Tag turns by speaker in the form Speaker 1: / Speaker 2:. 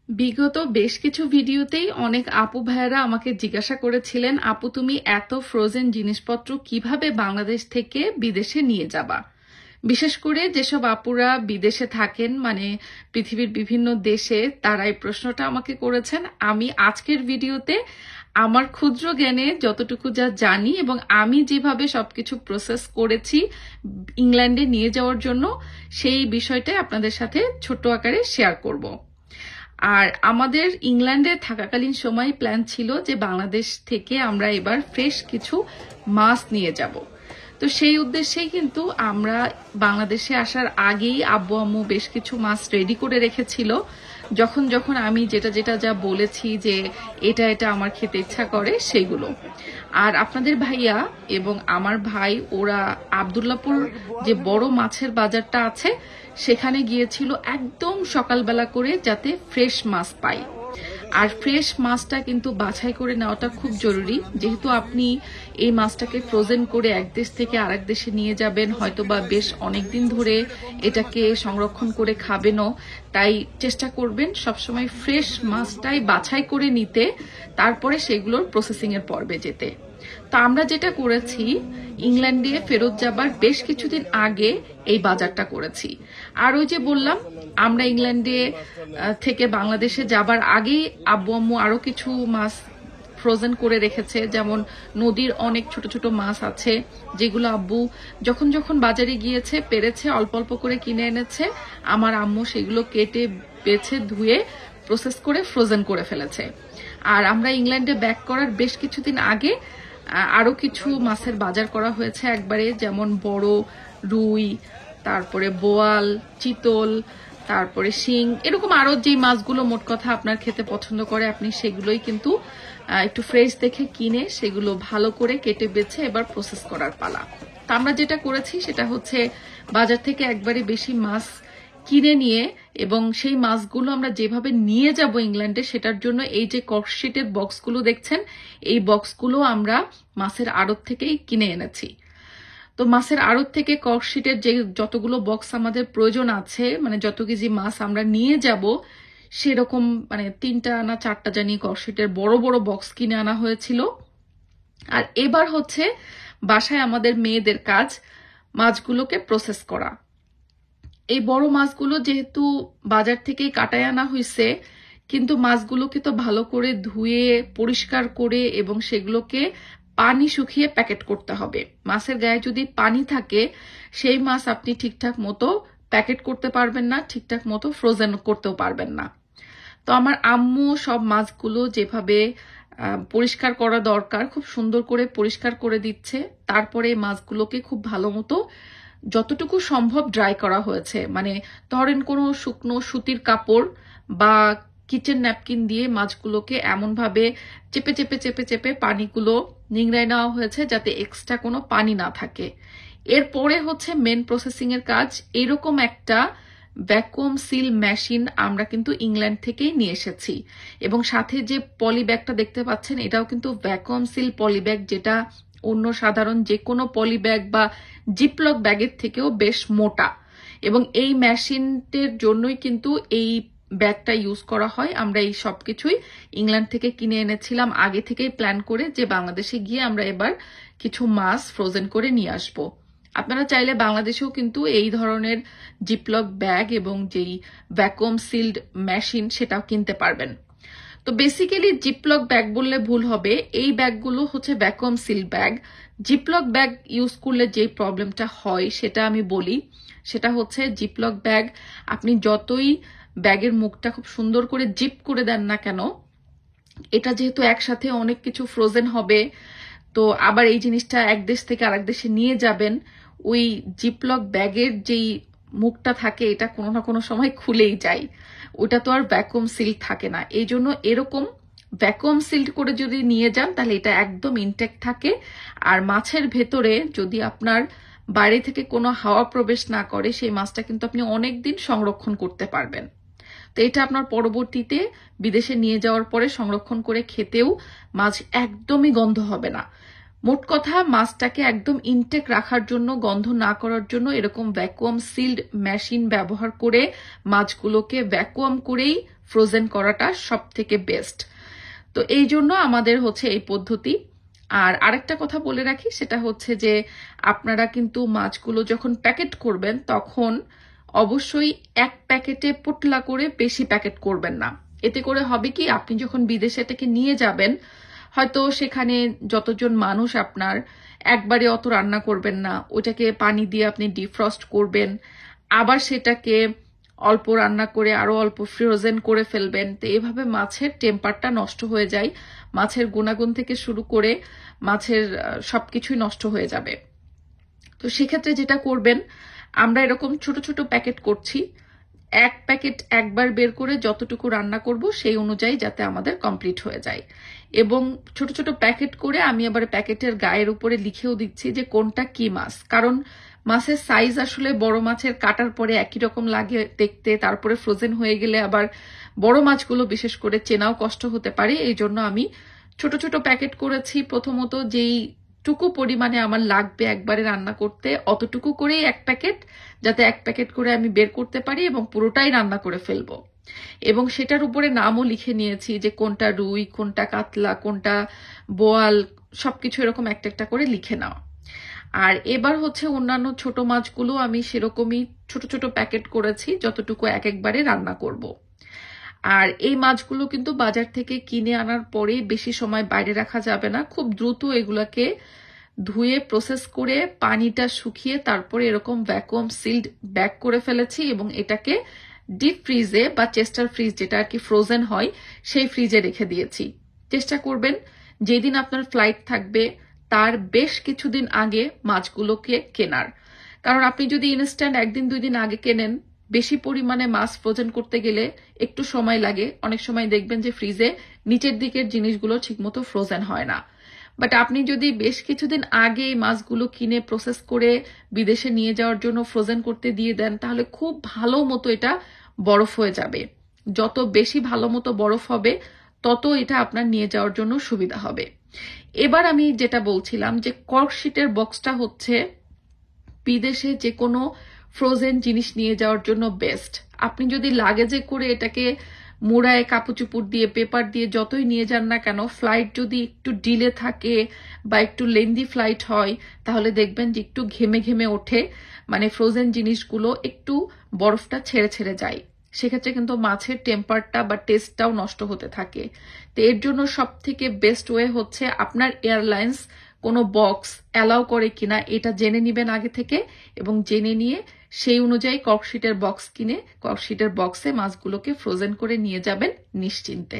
Speaker 1: বিগত বেশ কিছু ভিডিওতেই অনেক আপু ভাইয়েরা আমাকে জিজ্ঞাসা করেছিলেন, আপু তুমি এত ফ্রোজেন জিনিসপত্র কিভাবে বাংলাদেশ থেকে বিদেশে নিয়ে যাবা। বিশেষ করে যেসব আপুরা বিদেশে থাকেন, মানে পৃথিবীর বিভিন্ন দেশে, তারা এই প্রশ্নটা আমাকে করেছেন। আমি আজকের ভিডিওতে আমার ক্ষুদ্র জ্ঞানে যতটুকু যা জানি এবং আমি যেভাবে সবকিছু প্রসেস করেছি ইংল্যান্ডে নিয়ে যাওয়ার জন্য, সেই বিষয়টাই আপনাদের সাথে ছোট্ট আকারে শেয়ার করব। আর আমাদের ইংল্যান্ডে থাকাকালীন সময় প্ল্যান ছিল যে বাংলাদেশ থেকে আমরা এবার ফ্রেশ কিছু মাছ নিয়ে যাব। তো সেই উদ্দেশ্যেই কিন্তু আমরা বাংলাদেশে আসার আগেই আব্বু আম্মু বেশ কিছু মাছ রেডি করে রেখেছিল। যখন যখন আমি যেটা যা বলেছি যে এটা আমার খেতে ইচ্ছা করে সেগুলো। আর আপনাদের ভাইয়া এবং আমার ভাই ওরা আব্দুল্লাহপুর যে বড় মাছের বাজারটা আছে সেখানে গিয়েছিল একদম সকালবেলা করে, যাতে ফ্রেশ মাছ পাই। আর ফ্রেশ মাছটা কিন্তু বাছাই করে নেওয়াটা খুব জরুরি, যেহেতু আপনি এই মাছটাকে ফ্রোজেন করে এক দেশ থেকে আরেক দেশে নিয়ে যাবেন, হয়তোবা বেশ অনেকদিন ধরে এটাকে সংরক্ষণ করে খাবেনও। তাই চেষ্টা করবেন সবসময় ফ্রেশ মাছটাই বাছাই করে নিতে, তারপরে সেগুলোর প্রসেসিং এর পর্বে যেতে। তো আমরা যেটা করেছি, ইংল্যান্ডে ফেরত যাবার বেশ কিছুদিন আগে এই বাজারটা করেছি। আর ওই যে বললাম, আমরা ইংল্যান্ডে থেকে বাংলাদেশে যাবার আগেই আব্বু আম্মু আরো কিছু মাছ ফ্রোজেন করে রেখেছে। যেমন নদীর অনেক ছোট ছোট মাছ আছে, যেগুলো আব্বু যখন যখন বাজারে গিয়েছে পেরেছে অল্প অল্প করে কিনে এনেছে। আমার আম্মু সেগুলো কেটে বেছে ধুয়ে প্রসেস করে ফ্রোজেন করে ফেলেছে। আর আমরা ইংল্যান্ডে ব্যাক করার বেশ কিছুদিন আগে আরো কিছু মাছের বাজার করা হয়েছে একবারে, যেমন বড় রুই, তারপরে বোয়াল, চিতল, তারপরে শিং, এরকম আরো যে মাছগুলো মোট কথা আপনার খেতে পছন্দ করে আপনি সেগুলোই কিন্তু একটু ফ্রেশ দেখে কিনে সেগুলো ভালো করে কেটে বেছে এবার প্রসেস করার পালা। তো আমরা যেটা করেছি সেটা হচ্ছে বাজার থেকে একবারে বেশি মাছ কিনে নিয়ে, এবং সেই মাছগুলো আমরা যেভাবে নিয়ে যাব ইংল্যান্ডে সেটার জন্য এই যে কর্কশিটের বক্সগুলো দেখছেন, এই বক্সগুলো আমরা মাছের আড়ত থেকেই কিনে এনেছি। তো মাছের আড়ত থেকে কর্কশিটের যে যতগুলো বক্স আমাদের প্রয়োজন আছে, মানে যত কেজি মাছ আমরা নিয়ে যাব সেরকম, মানে 3টা না 4টা জানি কর্কশিটের বড় বড় বক্স কিনে আনা হয়েছিল। আর এবার হচ্ছে বাসায় আমাদের মেয়েদের কাজ মাছগুলোকে প্রসেস করা। এই বড় মাছগুলো যেহেতু বাজার থেকেই কাটায় আনা হয়েছে, কিন্তু মাছগুলোকে তো ভালো করে ধুয়ে পরিষ্কার করে এবং সেগুলোকে পানি শুকিয়ে প্যাকেট করতে হবে। মাছের গায়ে যদি পানি থাকে সেই মাছ আপনি ঠিকঠাক মতো প্যাকেট করতে পারবেন না, ঠিকঠাক মতো ফ্রোজেন করতেও পারবেন না। তো আমার আম্মু সব মাছগুলো যেভাবে পরিষ্কার করা দরকার খুব সুন্দর করে পরিষ্কার করে দিচ্ছে। তারপরে মাছগুলোকে খুব ভালো মতো যতটুকু সম্ভব ড্রাই করা হয়েছে, মানে ধরেন কোনো শুকনো সুতির কাপড় বা কিচেন ন্যাপকিন দিয়ে মাছগুলোকে এমনভাবে চেপে চেপে চেপে চেপে পানিগুলো নিংড়ায় নেওয়া হয়েছে যাতে এক্সট্রা কোনো পানি না থাকে। এরপরে হচ্ছে মেন প্রসেসিং এর কাজ। এরকম একটা ভ্যাকুয়াম সিল মেশিন আমরা কিন্তু ইংল্যান্ড থেকেই নিয়ে এসেছি, এবং সাথে যে পলি ব্যাগটা দেখতে পাচ্ছেন এটাও কিন্তু ভ্যাকুয়াম সিল পলি ব্যাগ, যেটা অন্য সাধারণ যে কোনো পলি ব্যাগ বা জিপলক ব্যাগের থেকেও বেশ মোটা। এবং এই মেশিনটির জন্যই কিন্তু এই ব্যাগটা ইউজ করা হয়। আমরা এই সবকিছুই ইংল্যান্ড থেকে কিনে এনেছিলাম আগে থেকেই প্ল্যান করে, যে বাংলাদেশে গিয়ে আমরা এবার কিছু মাছ ফ্রোজেন করে নিয়ে আসবো। আপনারা চাইলে বাংলাদেশেও কিন্তু এই ধরনের জিপলক ব্যাগ এবং যেই ভ্যাকুয়াম সিল্ড মেশিন সেটাও কিনতে পারবেন। তো বেসিক্যালি জিপলক ব্যাগ বললে ভুল হবে, এই ব্যাগগুলো হচ্ছে vacuum seal bag. Ziploc bag use করলে যে প্রবলেমটা হয় সেটা আমি বলি, সেটা হচ্ছে জিপলক ব্যাগ আপনি যতই ব্যাগের মুখটা খুব সুন্দর করে জিপ করে দেন না কেন, এটা যেহেতু একসাথে অনেক কিছু ফ্রোজেন হবে, তো আবার এই জিনিসটা এক দেশ থেকে আরেক দেশে নিয়ে যাবেন, ওই জিপলক ব্যাগের যেই মুখটা থাকে এটা কোনো না কোনো সময় খুলেই যায়, ওটা তো আর ভ্যাকুয়াম সিল্ড থাকে না। এই জন্য এরকম ভ্যাকুয়াম সিল্ড করে যদি নিয়ে যান তাহলে এটা একদম ইনটেক্ট থাকে। আর মাছের ভেতরে যদি আপনার বাইরে থেকে কোনো হাওয়া প্রবেশ না করে সেই মাছটা কিন্তু আপনি অনেকদিন সংরক্ষণ করতে পারবেন। তো এটা আপনার পরবর্তীতে বিদেশে নিয়ে যাওয়ার পরে সংরক্ষণ করে খেতেও মাছ একদমই গন্ধ হবে না। মোট কথা মাছটাকে একদম ইনটেক রাখার জন্য, গন্ধ না করার জন্য এরকম ভ্যাকুয়াম সিল্ড মেশিন ব্যবহার করে মাছগুলোকে ভ্যাকুয়াম করেই ফ্রোজেন করাটা সবথেকে বেস্ট। তো এই জন্য আমাদের হচ্ছে এই পদ্ধতি। আর আরেকটা কথা বলে রাখি, সেটা হচ্ছে যে আপনারা কিন্তু মাছগুলো যখন প্যাকেট করবেন তখন অবশ্যই এক প্যাকেটে পোটলা করে বেশি প্যাকেট করবেন না। এতে করে হবে কি, আপনি যখন বিদেশে এটাকে নিয়ে যাবেন, হয়তো সেখানে যতজন মানুষ আপনার, একবারে অত রান্না করবেন না, ওটাকে পানি দিয়ে আপনি ডিফ্রস্ট করবেন, আবার সেটাকে অল্প রান্না করে আরো অল্প ফ্রোজেন করে ফেলবেন। তো এভাবে মাছের টেম্পারটা নষ্ট হয়ে যায়, মাছের গুণাগুণ থেকে শুরু করে মাছের সবকিছুই নষ্ট হয়ে যাবে। তো সেক্ষেত্রে যেটা করবেন, আমরা এরকম ছোট ছোট প্যাকেট করছি, এক প্যাকেট একবার বের করে যতটুকু রান্না করব সেই অনুযায়ী যাতে আমাদের কমপ্লিট হয়ে যায়। এবং ছোট ছোট প্যাকেট করে আমি আবার প্যাকেটের গায়ের উপরে লিখেও দিচ্ছি যে কোনটা কি মাছ, কারণ মাছের সাইজ আসলে বড় মাছের কাটার পরে একই রকম লাগে দেখতে, তারপরে ফ্রোজেন হয়ে গেলে আবার বড় মাছগুলো বিশেষ করে চেনাও কষ্ট হতে পারে। এই জন্য আমি ছোট ছোট প্যাকেট করেছি। প্রথমত যেই টুকু পরিমাণে আমার লাগবে একবারে রান্না করতে, অতটুকু করেই এক প্যাকেট, যাতে এক প্যাকেট করে আমি বের করতে পারি এবং পুরোটাই রান্না করে ফেলবো। এবং সেটার উপরে নামও লিখে নিয়েছি যে কোনটা রুই, কোনটা কাতলা, কোনটা বোয়াল, সবকিছু এরকম একটা একটা করে লিখে নাও। আর এবার হচ্ছে অন্যান্য ছোট মাছগুলো আমি সেরকমই ছোট ছোট প্যাকেট করেছি, যতটুকু এক একবারে রান্না করব। আর এই মাছগুলো কিন্তু বাজার থেকে কিনে আনার পরে বেশি সময় বাইরে রাখা যাবে না, খুব দ্রুত এগুলাকে ধুয়ে প্রসেস করে পানিটা শুকিয়ে তারপরে এরকম ভ্যাকুয়াম সিল্ড ব্যাগ করে ফেলেছি এবং এটাকে ডিপ ফ্রিজে বা চেস্টার ফ্রিজ, যেটা আর কি ফ্রোজেন হয়, সেই ফ্রিজে রেখে দিয়েছি। চেষ্টা করবেন যেদিন আপনার ফ্লাইট থাকবে তার বেশ কিছুদিন আগে মাছগুলোকে কেনার, কারণ আপনি যদি ইনস্ট্যান্ট একদিন দুই দিন আগে কেনেন, বেশি পরিমাণে মাছ ফ্রোজেন করতে গেলে একটু সময় লাগে। অনেক সময় দেখবেন যে ফ্রিজে নিচের দিকের জিনিসগুলো ঠিকমতো ফ্রোজেন হয় না। বাট আপনি যদি বেশ কিছুদিন আগে এই মাছগুলো কিনে প্রসেস করে বিদেশে নিয়ে যাওয়ার জন্য ফ্রোজেন করতে দিয়ে দেন, তাহলে খুব ভালো মতো এটা বরফ হয়ে যাবে। যত বেশি ভালো মতো বরফ হবে তত এটা আপনার নিয়ে যাওয়ার জন্য সুবিধা হবে। এবার আমি যেটা বলছিলাম যে কর্কশিটের বক্সটা হচ্ছে বিদেশে যে কোনো ফ্রোজেন জিনিস নিয়ে যাওয়ার জন্য বেস্ট। আপনি যদি লাগেজে করে এটাকে মোড়ায় কাপড় চুপড় দিয়ে পেপার দিয়ে যতই নিয়ে যান না কেন, ফ্লাইট যদি একটু ডিলে থাকে বা একটু লেন্দি ফ্লাইট হয়, তাহলে দেখবেন যে একটু ঘেমে ঘেমে ওঠে, মানে ফ্রোজেন জিনিসগুলো একটু বরফটা ছেড়ে ছেড়ে যায়। সেক্ষেত্রে কিন্তু মাছের টেম্পারটা বা টেস্টটাও নষ্ট হতে থাকে। তো এর জন্য সব থেকে বেস্ট ওয়ে হচ্ছে আপনার এয়ারলাইন্স কোনো বক্স অ্যালাউ করে কিনা এটা জেনে নিবেন আগে থেকে, এবং জেনে নিয়ে সেই অনুযায়ী কর্কশিটের বক্স কিনে কর্কশিটের বক্সে মাছগুলোকে ফ্রোজেন করে নিয়ে যাবেন নিশ্চিন্তে।